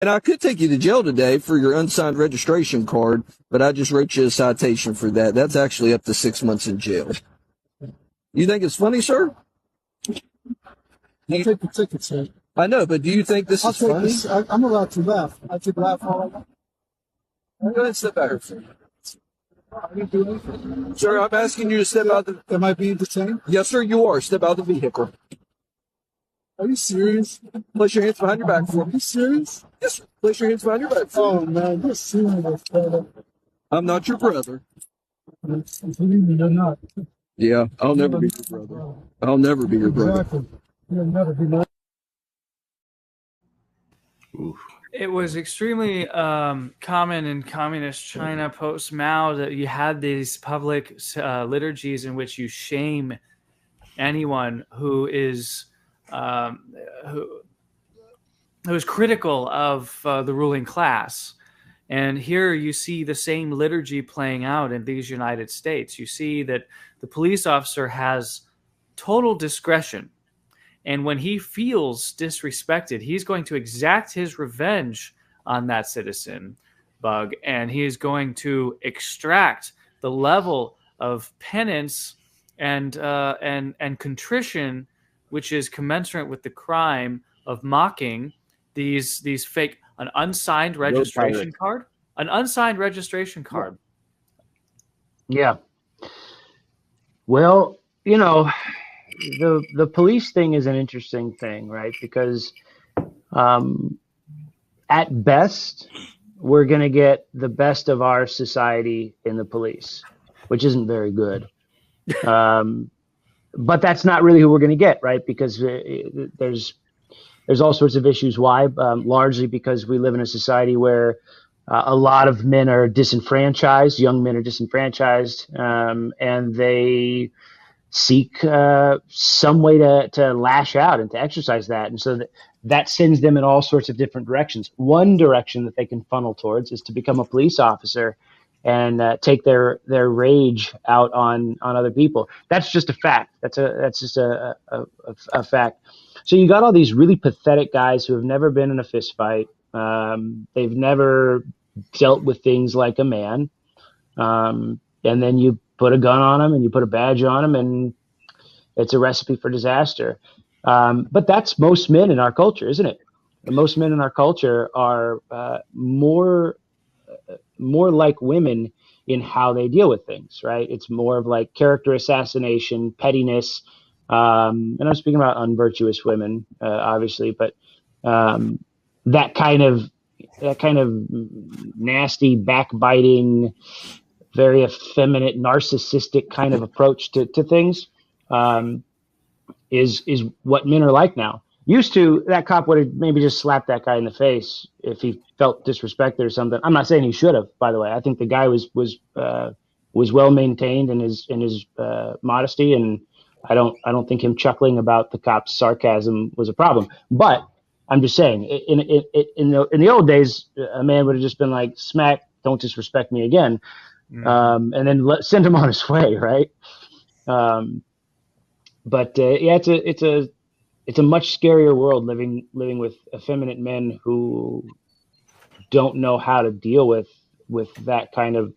And I could take you to jail today for your unsigned registration card, but I just wrote you a citation for that. That's actually up to 6 months in jail. You think it's funny, sir? I'll take the ticket, sir. I know, but do you think this I'll is take funny? this. I'm allowed to laugh. I can laugh all I want. Go ahead and step out here, sir. Are you doing it? Sir, I'm asking you to step out the... Am I being detained? Yes, sir, you are. Step out the vehicle. Are you serious? Place your hands behind your back for Are me. you serious? Yes, sir. Place your hands behind your back for me. Oh, man, you're serious, brother. I'm not your brother. Believe me, you're not. Yeah, I'll never be your brother. I'll never be your brother. Exactly. You'll never be my. It was extremely common in communist China post Mao that you had these public liturgies in which you shame anyone who is critical of the ruling class. And here you see the same liturgy playing out in these United States. You see that the police officer has total discretion. And when he feels disrespected, he's going to exact his revenge on that citizen, Bug, and he is going to extract the level of penance and contrition, which is commensurate with the crime of mocking these fake an unsigned registration card, Yeah. Well, the police thing is an interesting thing, right? Because at best, we're going to get the best of our society in the police, which isn't very good. But that's not really who we're going to get, right? Because there's all sorts of issues. Why? Largely because we live in a society where a lot of men are disenfranchised, young men are disenfranchised, and they seek some way to lash out and to exercise that. And so that sends them in all sorts of different directions. One direction that they can funnel towards is to become a police officer and take their rage out on other people. That's just a fact. That's just a fact. So you got all these really pathetic guys who have never been in a fist fight. They've never dealt with things like a man. And then you put a gun on them and you put a badge on them, and it's a recipe for disaster. But that's most men in our culture, isn't it? Most men in our culture are more like women in how they deal with things, right? It's more of like character assassination, pettiness. And I'm speaking about unvirtuous women, obviously, but that kind of nasty, backbiting, very effeminate, narcissistic kind of approach to things is what men are like now. Used to, that cop would have maybe just slapped that guy in the face if he felt disrespected or something. I'm not saying he should have, by the way. I think the guy was well maintained in his modesty, and I don't think him chuckling about the cop's sarcasm was a problem. But I'm just saying, in the old days, a man would have just been like, "Smack, don't disrespect me again," and then send him on his way, right? But yeah, it's a much scarier world living with effeminate men who don't know how to deal with that kind of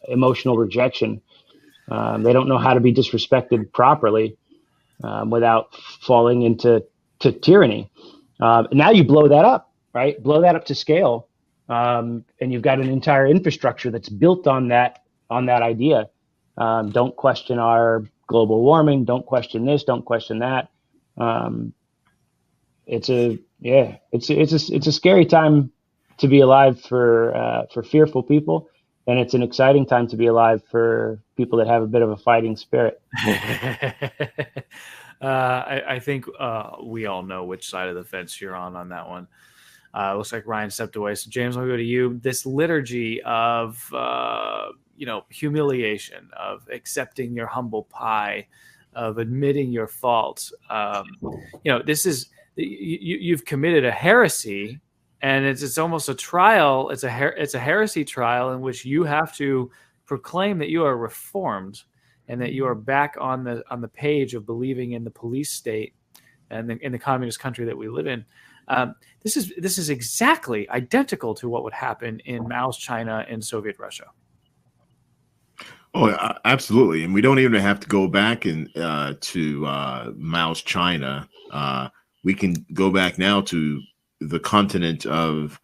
emotional rejection. They don't know how to be disrespected properly without falling into tyranny. Now you blow that up, right? Blow that up to scale, and you've got an entire infrastructure that's built on that idea. Don't question our global warming. Don't question this. Don't question that. It's a scary time to be alive for fearful people, and it's an exciting time to be alive for people that have a bit of a fighting spirit. I think we all know which side of the fence you're on that one. Looks like Ryan stepped away. So James, I'll go to you. This liturgy of humiliation, of accepting your humble pie, of admitting your faults. This is you've committed a heresy, and it's almost a trial. It's a heresy trial in which you have to proclaim that you are reformed and that you are back on the page of believing in the police state and in the communist country that we live in. This is exactly identical to what would happen in Mao's China and Soviet Russia. Oh, absolutely. And we don't even have to go back to Mao's China. We can go back now to the continent of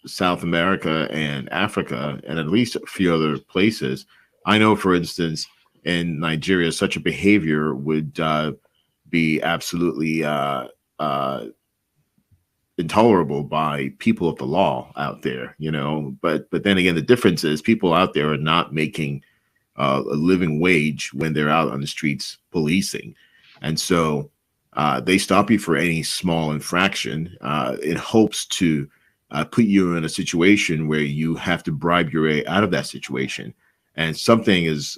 South America and Africa, and at least a few other places. I know, for instance, in Nigeria, such a behavior would be absolutely intolerable by people of the law out there, but then again, the difference is people out there are not making a living wage when they're out on the streets policing. And so they stop you for any small infraction in hopes to put you in a situation where you have to bribe your way out of that situation. And something as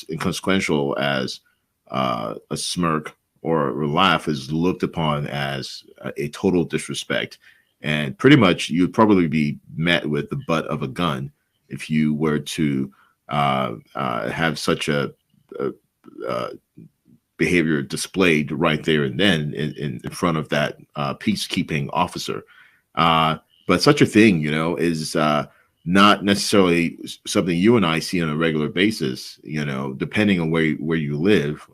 inconsequential as a smirk or a laugh is looked upon as a total disrespect. And pretty much you'd probably be met with the butt of a gun if you were to have such a behavior displayed right there and then in front of that peacekeeping officer. But such a thing, is not necessarily something you and I see on a regular basis. Depending on where you live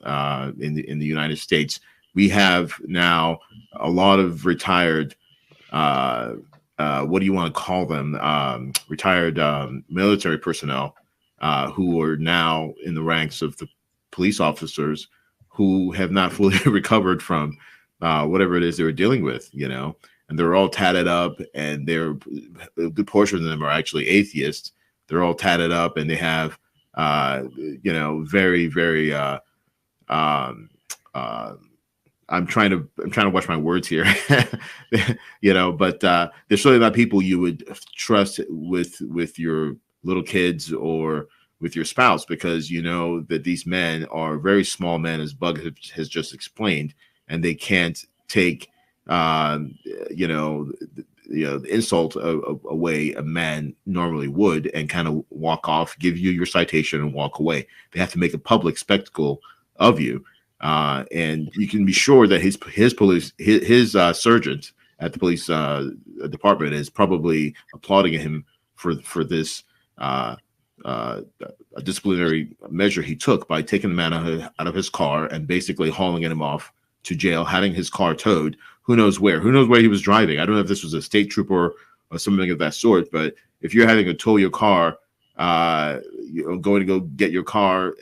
in the United States, we have now a lot of retired, what do you want to call them? Retired military personnel who are now in the ranks of the police officers who have not fully recovered from whatever it is they were dealing with, and they're all tatted up, and a good portion of them are actually atheists. They're all tatted up, and they have, very, very, I'm trying to watch my words here, but there's really not people you would trust with your little kids or with your spouse, because that these men are very small men, as Bug has just explained, and they can't take the insult away a man normally would, and kind of walk off, give you your citation, and walk away. They have to make a public spectacle of you, and you can be sure that his sergeant at the police department is probably applauding him for this a disciplinary measure he took by taking the man out of his car and basically hauling him off to jail, having his car towed. Who knows where he was driving. I don't know if this was a state trooper or something of that sort, but if you're having to tow your car, going to go get your car,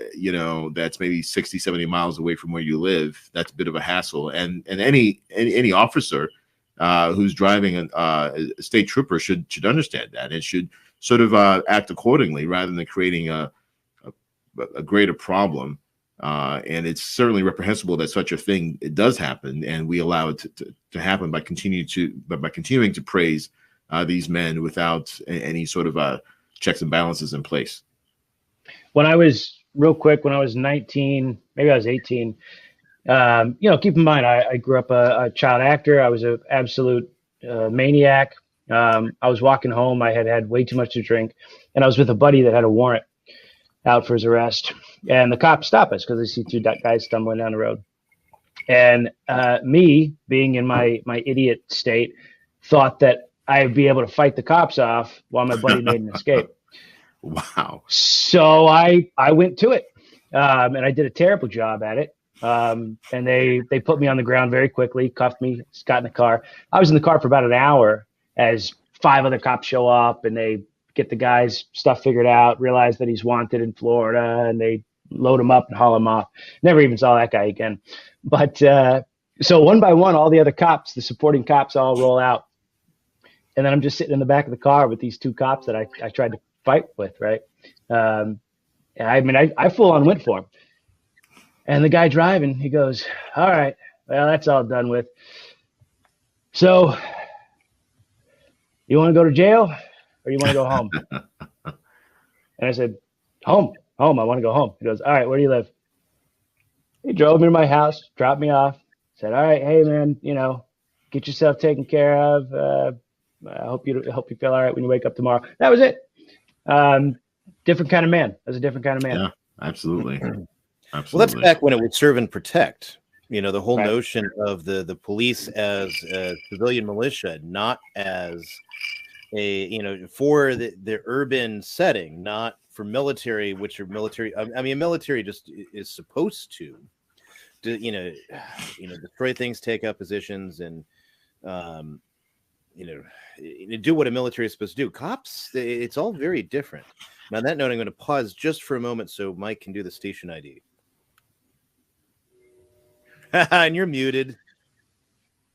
that's maybe 60, 70 miles away from where you live, that's a bit of a hassle. And any officer who's driving a state trooper should understand that, and should sort of act accordingly rather than creating a greater problem. And it's certainly reprehensible that such a thing it does happen, and we allow it to happen by continuing to praise these men without any sort of checks and balances in place. When I was 19, maybe I was 18. Keep in mind, I grew up a child actor. I was an absolute maniac. I was walking home. I had way too much to drink, and I was with a buddy that had a warrant out for his arrest. And the cops stop us because they see two guys stumbling down the road. And me, being in my idiot state, thought that I'd be able to fight the cops off while my buddy made an escape. Wow. So I went to it, and I did a terrible job at it. And they put me on the ground very quickly, cuffed me, got in the car. I was in the car for about an hour as 5 other cops show up, and they get the guy's stuff figured out, realize that he's wanted in Florida, and they load him up and haul him off. Never even saw that guy again. But so one by one, all the other cops, the supporting cops, all roll out. And then I'm just sitting in the back of the car with these 2 cops that I tried to fight with, right? And I full on went for him. And the guy driving, he goes, "All right, well, that's all done with. So you want to go to jail or you want to go home?" And I said, home. I want to go home. He goes, "All right, where do you live?" He drove me to my house, dropped me off, said, "All right, hey man, get yourself taken care of. I hope you feel all right when you wake up tomorrow." That was it. Different kind of man. I was a different kind of man. Yeah, absolutely. Well, that's back when it was serve and protect. The whole Right. notion of the police as a civilian militia, not as for the urban setting, not for military, which are military. I mean, military just is supposed to destroy things, take up positions, and um, do what a military is supposed to do. Cops, it's all very different. Now, on that note, I'm going to pause just for a moment so Mike can do the station ID. And you're muted.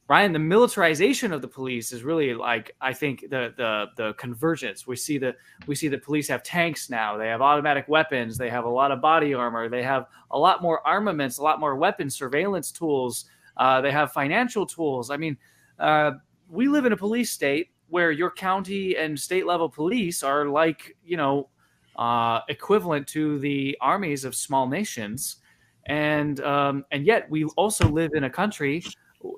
Ryan, the militarization of the police is really like, I think, the convergence. We see the police have tanks now. They have automatic weapons. They have a lot of body armor. They have a lot more armaments, a lot more weapons, surveillance tools. They have financial tools. I mean, we live in a police state where your county and state level police are like, equivalent to the armies of small nations, and yet we also live in a country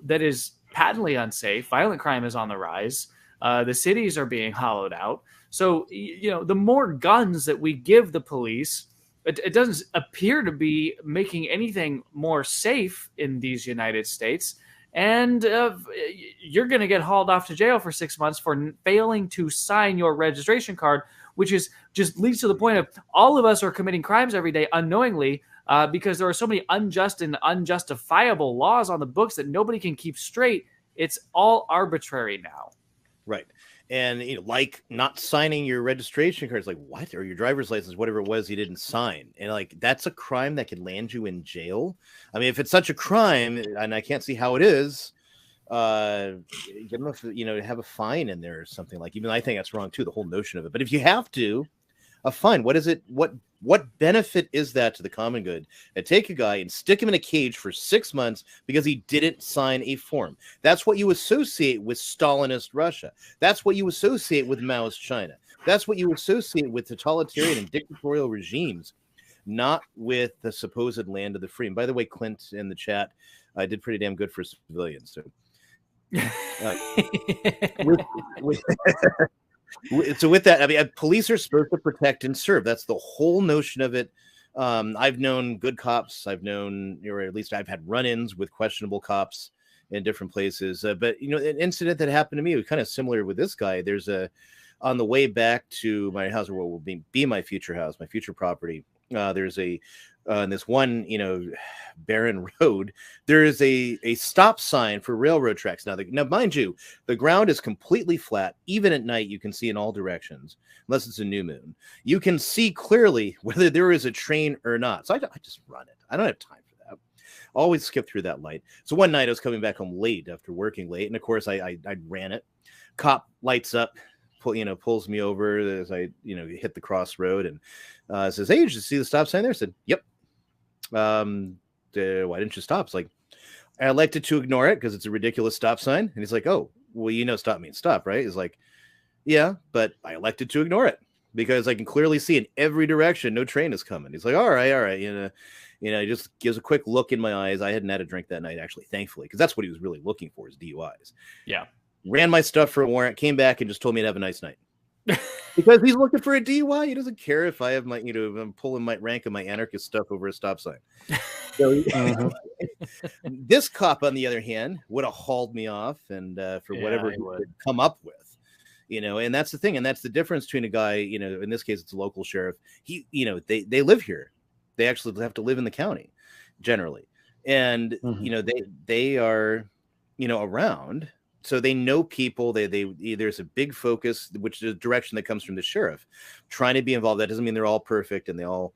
that is patently unsafe. Violent crime is on the rise. The cities are being hollowed out. So, the more guns that we give the police, it doesn't appear to be making anything more safe in these United States. And you're going to get hauled off to jail for 6 months for failing to sign your registration card, which is just leads to the point of all of us are committing crimes every day unknowingly, because there are so many unjust and unjustifiable laws on the books that nobody can keep straight. It's all arbitrary now. Right. And like not signing your registration card, it's like, what? Or your driver's license, whatever it was you didn't sign. And like, that's a crime that can land you in jail. I mean, if it's such a crime, and I can't see how it is, give them have a fine in there or something. Like, even I think that's wrong too, the whole notion of it. But if you have to, a fine, what is it? What benefit is that to the common good? And take a guy and stick him in a cage for 6 months because he didn't sign a form. That's what you associate with Stalinist Russia. That's what you associate with Maoist China. That's what you associate with totalitarian and dictatorial regimes, not with the supposed land of the free. And by the way, Clint in the chat, I did pretty damn good for civilians. So, so with that, I mean, police are supposed to protect and serve. That's the whole notion of it. I've known good cops. I've known, or at least I've had run-ins with questionable cops in different places. But an incident that happened to me was kind of similar with this guy. There's on the way back to my house, or what will be my future house, my future property. There's this one, barren road, there is a stop sign for railroad tracks. Now, mind you, the ground is completely flat. Even at night, you can see in all directions, unless it's a new moon. You can see clearly whether there is a train or not. So I just run it. I don't have time for that. Always skip through that light. So one night I was coming back home late after working late, and of course I ran it. Cop lights up, pulls me over as I hit the crossroad, and says, "Hey, did you see the stop sign there?" I said, "Yep." Why didn't you stop? It's like, I elected to ignore it because it's a ridiculous stop sign. And he's like, "Oh, well, stop means stop, right?" He's like, "Yeah, but I elected to ignore it because I can clearly see in every direction no train is coming." He's like, all right. He just gives a quick look in my eyes. I hadn't had a drink that night, actually, thankfully, because that's what he was really looking for, is DUIs. Yeah. Ran my stuff for a warrant, came back and just told me to have a nice night. Because he's looking for a DUI. He doesn't care if I have my, if I'm pulling my rank of my anarchist stuff over a stop sign. So, this cop, on the other hand, would have hauled me off and for whatever he would come up with, and that's the thing. And that's the difference between a guy, in this case, it's a local sheriff. They live here. They actually have to live in the county generally. And, they are, around. So they know people. There's a big focus, which is a direction that comes from the sheriff, trying to be involved. That doesn't mean they're all perfect, and they all,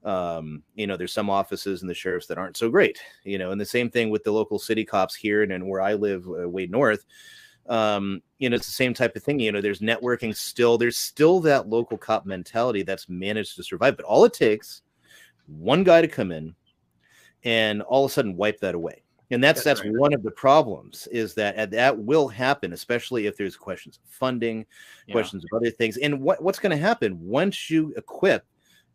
there's some offices in the sheriffs that aren't so great. And the same thing with the local city cops here and where I live, way north. It's the same type of thing. There's networking still. There's still that local cop mentality that's managed to survive. But all it takes, one guy to come in, and all of a sudden wipe that away. And that's right. One of the problems, is that will happen, especially if there's questions of funding, questions of other things. And what's going to happen once you equip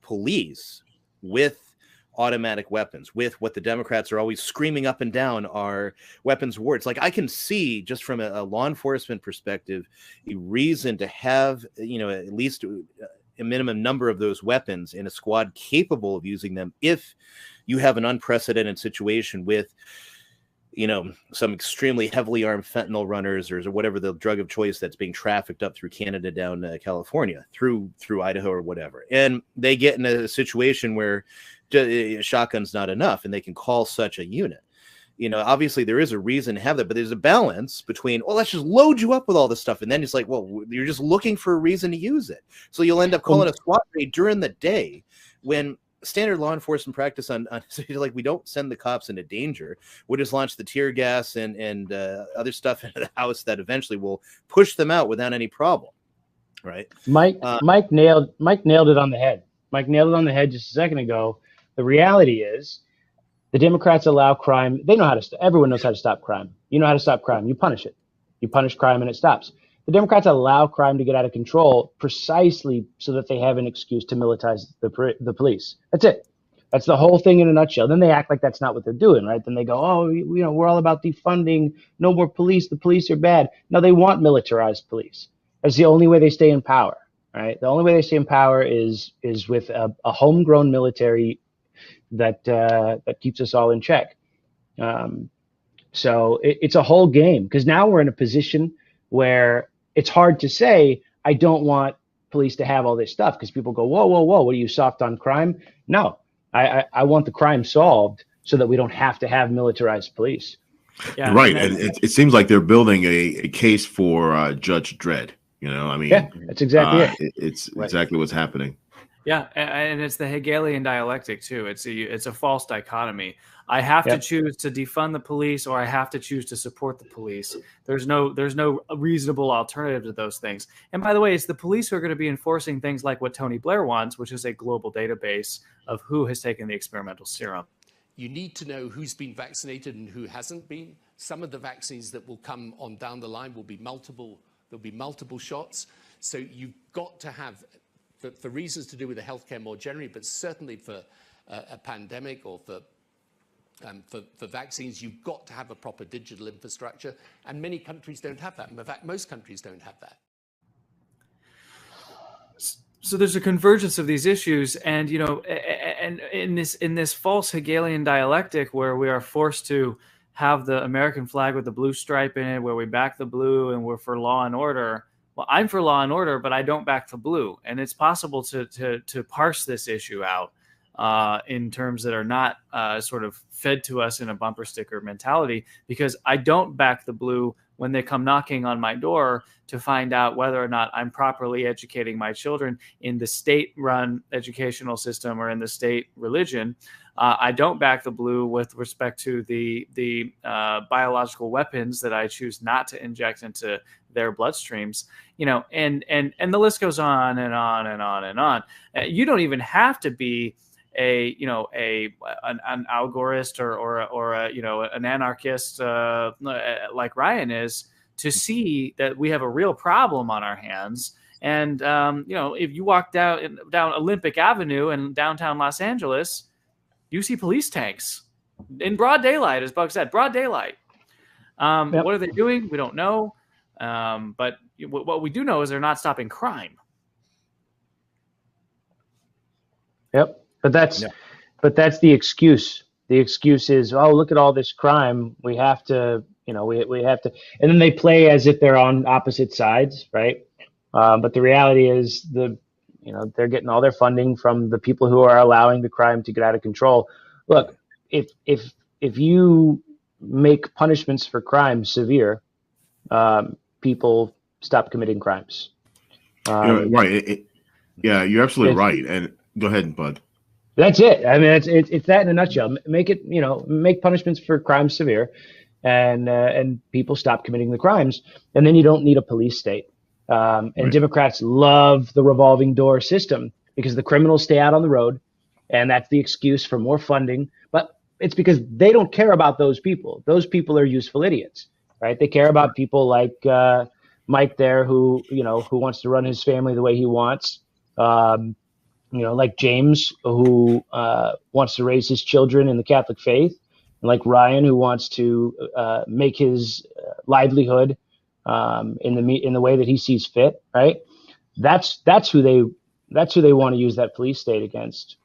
police with automatic weapons, with what the Democrats are always screaming up and down are weapons of war. It's like, I can see, just from a law enforcement perspective, a reason to have, at least a minimum number of those weapons in a squad capable of using them if you have an unprecedented situation with, you know, some extremely heavily armed fentanyl runners or whatever the drug of choice that's being trafficked up through Canada down California through Idaho or whatever. And they get in a situation where shotgun's not enough and they can call such a unit. You know, obviously there is a reason to have that, but there's a balance between, well, let's just load you up with all this stuff. And then it's like, well, you're just looking for a reason to use it. So you'll end up calling a SWAT raid during the day when standard law enforcement practice on like, we don't send the cops into danger. We'll just launch the tear gas and other stuff into the house that eventually will push them out without any problem. Right. Mike nailed it on the head. Mike nailed it on the head just a second ago. The reality is the Democrats allow crime. They know how to, everyone knows how to stop crime. You know how to stop crime. You punish it. You punish crime and it stops. The Democrats allow crime to get out of control precisely so that they have an excuse to militarize the police. That's it. That's the whole thing in a nutshell. Then they act like that's not what they're doing, right? Then they go, oh, you know, we're all about defunding. No more police. The police are bad. No, they want militarized police. That's the only way they stay in power, right? The only way they stay in power is with a homegrown military that keeps us all in check. So it's a whole game, because now we're in a position where it's hard to say, I don't want police to have all this stuff, because people go, whoa, what are you, soft on crime? No, I want the crime solved so that we don't have to have militarized police. Yeah, right. And it seems like they're building a case for Judge Dredd. You know, I mean, yeah, that's exactly it. It's exactly what's happening. Yeah, and it's the Hegelian dialectic too. It's a false dichotomy. I have to choose to defund the police, or I have to choose to support the police. There's no reasonable alternative to those things. And by the way, it's the police who are going to be enforcing things like what Tony Blair wants, which is a global database of who has taken the experimental serum. You need to know who's been vaccinated and who hasn't been. Some of the vaccines that will come on down the line will be multiple. There'll be multiple shots. So you've got to have, for reasons to do with the healthcare more generally, but certainly for a pandemic or for vaccines, you've got to have a proper digital infrastructure. And many countries don't have that. In fact, most countries don't have that. So there's a convergence of these issues, and you know, and in this false Hegelian dialectic where we are forced to have the American flag with the blue stripe in it, where we back the blue and we're for law and order. Well, I'm for law and order, but I don't back the blue. And it's possible to parse this issue out in terms that are not sort of fed to us in a bumper sticker mentality, because I don't back the blue when they come knocking on my door to find out whether or not I'm properly educating my children in the state-run educational system or in the state religion. I don't back the blue with respect to the biological weapons that I choose not to inject into their bloodstreams, you know, and the list goes on and on and on and on. You don't even have to be an algorist or an anarchist like Ryan is to see that we have a real problem on our hands. And if you walk down Olympic Avenue in downtown Los Angeles, you see police tanks in broad daylight, as Buck said, broad daylight. What are they doing? We don't know. But what we do know is they're not stopping crime. Yep. But that's the excuse. The excuse is, oh, look at all this crime. We have to, we have to, and then they play as if they're on opposite sides, right? But the reality is they're getting all their funding from the people who are allowing the crime to get out of control. Look, if you make punishments for crime severe, people stop committing crimes. Right. You're absolutely right. And go ahead, Bud. That's it. I mean, it's that in a nutshell. Make it, make punishments for crimes severe, and people stop committing the crimes, and then you don't need a police state. And right. Democrats love the revolving door system because the criminals stay out on the road, and that's the excuse for more funding. But it's because they don't care about those people. Those people are useful idiots, right? They care about people like Mike there, who wants to run his family the way he wants. Like James, who wants to raise his children in the Catholic faith, and like Ryan, who wants to make his livelihood in the way that he sees fit. Right? That's who they want to use that police state against.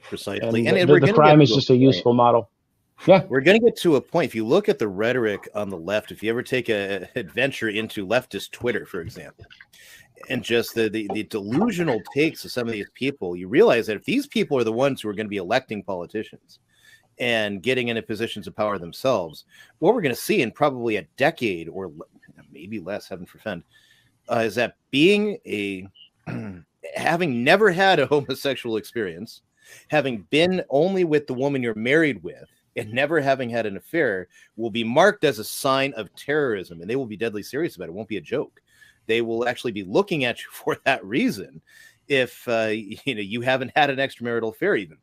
Precisely. And And we're the going to crime get is to a just a point. useful model. Yeah. We're going to get to a point. If you look at the rhetoric on the left, if you ever take a adventure into leftist Twitter, for example, and just the delusional takes of some of these people, you realize that if these people are the ones who are going to be electing politicians and getting into positions of power themselves, what we're going to see in probably a decade or maybe less, heaven forfend, is that being a having never had a homosexual experience, having been only with the woman you're married with, and never having had an affair will be marked as a sign of terrorism, and they will be deadly serious about it. It won't be a joke. They will actually be looking at you for that reason if you haven't had an extramarital affair, even,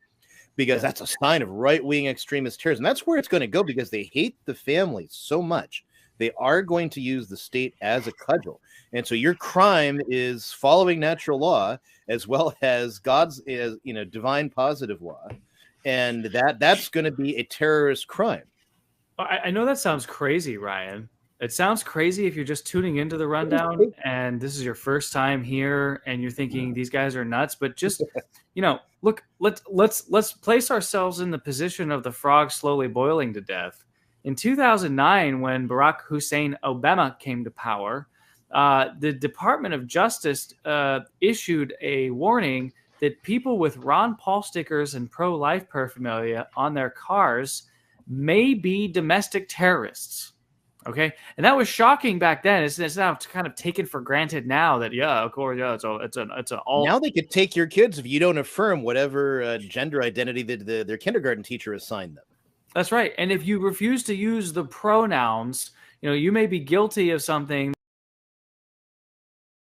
because that's a sign of right-wing extremist terrorism. That's where it's going to go, because they hate the family so much. They are going to use the state as a cudgel. And so your crime is following natural law as well as God's divine positive law. And that's going to be a terrorist crime. I know that sounds crazy, Ryan. It sounds crazy if you're just tuning into the rundown and this is your first time here and you're thinking these guys are nuts. But just, look, let's place ourselves in the position of the frog slowly boiling to death. In 2009, when Barack Hussein Obama came to power, the Department of Justice issued a warning that people with Ron Paul stickers and pro-life paraphernalia on their cars may be domestic terrorists. Okay, and that was shocking back then. It's now kind of taken for granted now that of course, it's an all. Now they could take your kids if you don't affirm whatever gender identity that their kindergarten teacher assigned them. That's right, and if you refuse to use the pronouns, you may be guilty of something